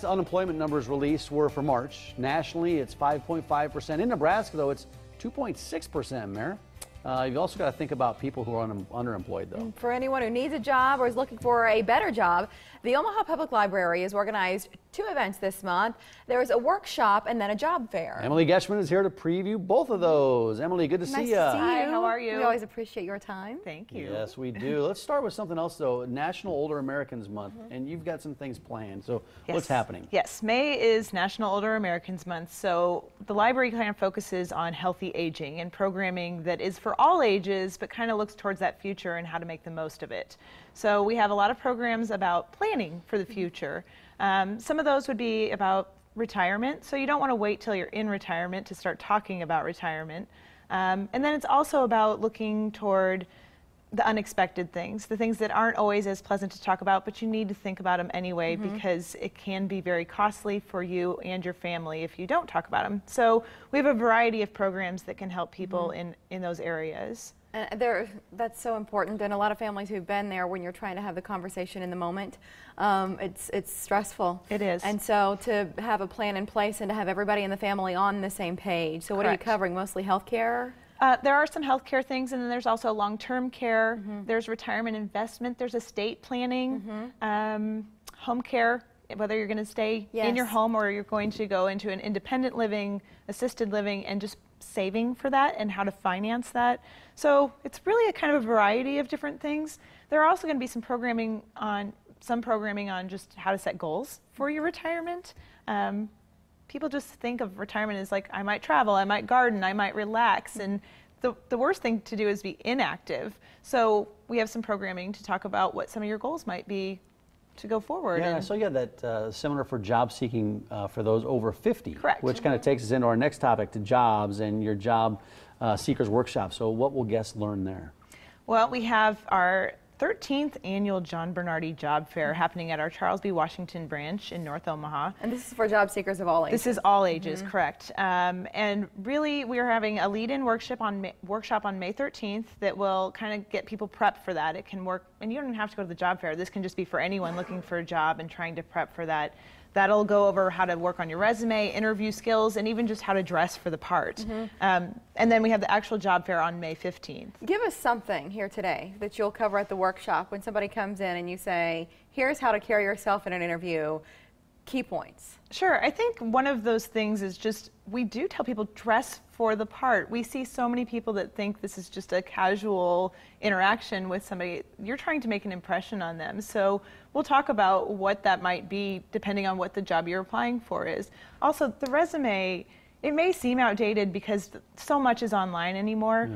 unemployment numbers released were for March. Nationally, it's 5.5%. In Nebraska, though, it's 2.6%, Mayor. You've also got to think about people who are underemployed, though. For anyone who needs a job or is looking for a better job, the Omaha Public Library has organized 2 events this month. There's a workshop and then a job fair. Emily Geschman is here to preview both of those. Emily, good to see you. Hi, how are you? We always appreciate your time. Thank you. Yes, we do. Let's start with something else, though. National Older Americans Month, and you've got some things planned. So what's happening? Yes, May is National Older Americans Month, so the library kind of focuses on healthy aging and programming that is for all ages, but kind of looks towards that future and how to make the most of it. So we have a lot of programs about planning for the future. Some of those would be about retirement, so you don't want to wait till you're in retirement to start talking about retirement. And then it's also about looking toward the unexpected things, the things that aren't always as pleasant to talk about, but you need to think about them anyway because it can be very costly for you and your family if you don't talk about them. So we have a variety of programs that can help people in those areas. That's so important, and a lot of families who've been there when you're trying to have the conversation in the moment, it's stressful. It is. And so to have a plan in place and to have everybody in the family on the same page. So what are you covering? Mostly health care? There are some healthcare things, and then there's also long-term care. There's retirement investment. There's estate planning, home care, whether you're going to stay in your home or you're going to go into an independent living, assisted living, and just saving for that and how to finance that. So it's really a kind of a variety of different things. There are also going to be some programming on just how to set goals for your retirement. People just think of retirement as like, I might travel, I might garden, I might relax, and the worst thing to do is be inactive. So we have some programming to talk about what some of your goals might be to go forward. Yeah, so you had that seminar for job seeking for those over 50. Correct. Which kind of takes us into our next topic, to jobs and your job seekers workshop. So what will guests learn there? Well, we have our 13th annual John Bernardi Job Fair happening at our Charles B. Washington branch in North Omaha. And this is for job seekers of all ages. This is all ages, correct. And really, we are having a lead-in workshop on May 13th that will kind of get people prepped for that. It can work, and you don't have to go to the job fair. This can just be for anyone looking for a job and trying to prep for that. That'll go over how to work on your resume, interview skills, and even just how to dress for the part. And then we have the actual job fair on May 15th. Give us something here today that you'll cover at the workshop when somebody comes in and you say, here's how to carry yourself in an interview, key points. Sure, I think one of those things is just, we do tell people dress for the part. We see so many people that think this is just a casual interaction with somebody. You're trying to make an impression on them. So we'll talk about what that might be depending on what the job you're applying for is. Also, the resume, it may seem outdated because so much is online anymore,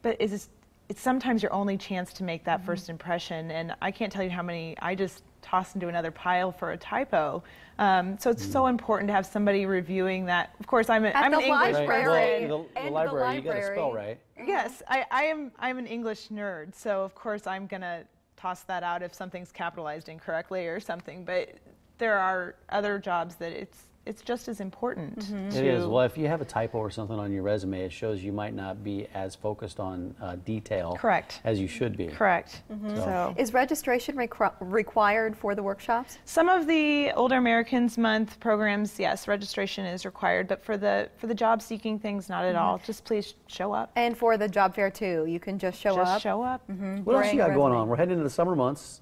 but it's sometimes your only chance to make that first impression. And I can't tell you how many I just toss into another pile for a typo. So it's so important to have somebody reviewing that. Of course, I'm an English library. Well, the library, you got to spell right. Yes, I'm an English nerd, so of course I'm gonna toss that out if something's capitalized incorrectly or something. But there are other jobs that it's just as important. It is. Well, if you have a typo or something on your resume, it shows you might not be as focused on detail as you should be. Correct. So. Is registration required for the workshops? Some of the Older Americans Month programs, yes, registration is required, but for the job seeking things, not at all. Just please show up. And for the job fair too, you can just show up? Just show up. What else you got going on? We're heading into the summer months.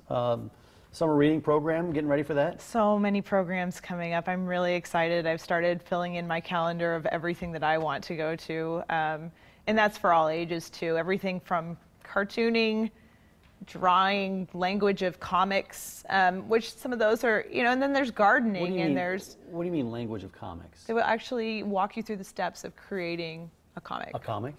Summer reading program, getting ready for that? So many programs coming up. I'm really excited. I've started filling in my calendar of everything that I want to go to. And that's for all ages too. Everything from cartooning, drawing, language of comics, which some of those are, and then there's gardening and there's... What do you mean language of comics? They will actually walk you through the steps of creating a comic. A comic?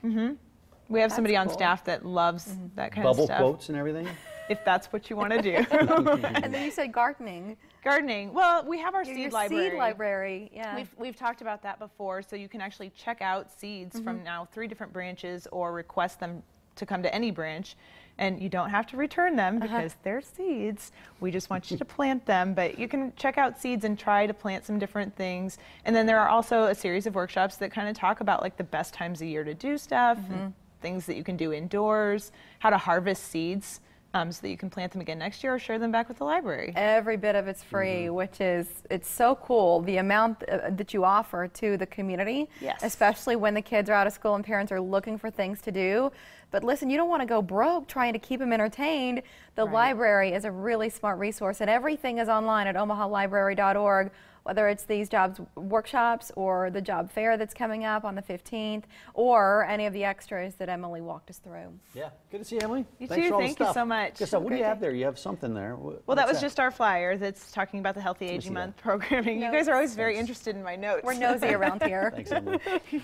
We have somebody on staff that loves that kind of stuff. Bubble quotes and everything? If that's what you want to do. And then you said gardening. Gardening. Well, we have our seed library. Seed library, yeah. We've talked about that before, so you can actually check out seeds from now 3 different branches or request them to come to any branch. And you don't have to return them because they're seeds. We just want you to plant them. But you can check out seeds and try to plant some different things. And then there are also a series of workshops that kind of talk about like the best times of year to do stuff, and things that you can do indoors, how to harvest seeds. so that you can plant them again next year or share them back with the library. Every bit of it's free, which is, it's so cool, the amount that you offer to the community, especially when the kids are out of school and parents are looking for things to do. But listen, you don't want to go broke trying to keep them entertained. The library is a really smart resource, and everything is online at omahalibrary.org. Whether it's these jobs workshops or the job fair that's coming up on the 15th, or any of the extras that Emily walked us through. Yeah, good to see you, Emily. You Thanks too. for all the Thank you stuff. so much. Good stuff. What do you have there? You have something there. Well, that was just our flyer that's talking about the Healthy Aging Month programming. You guys are always very interested in my notes. We're nosy around here. Thanks, Emily.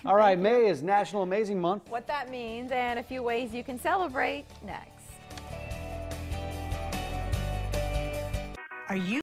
All right, May is National Amazing Month. What that means and a few ways you can celebrate next. Are you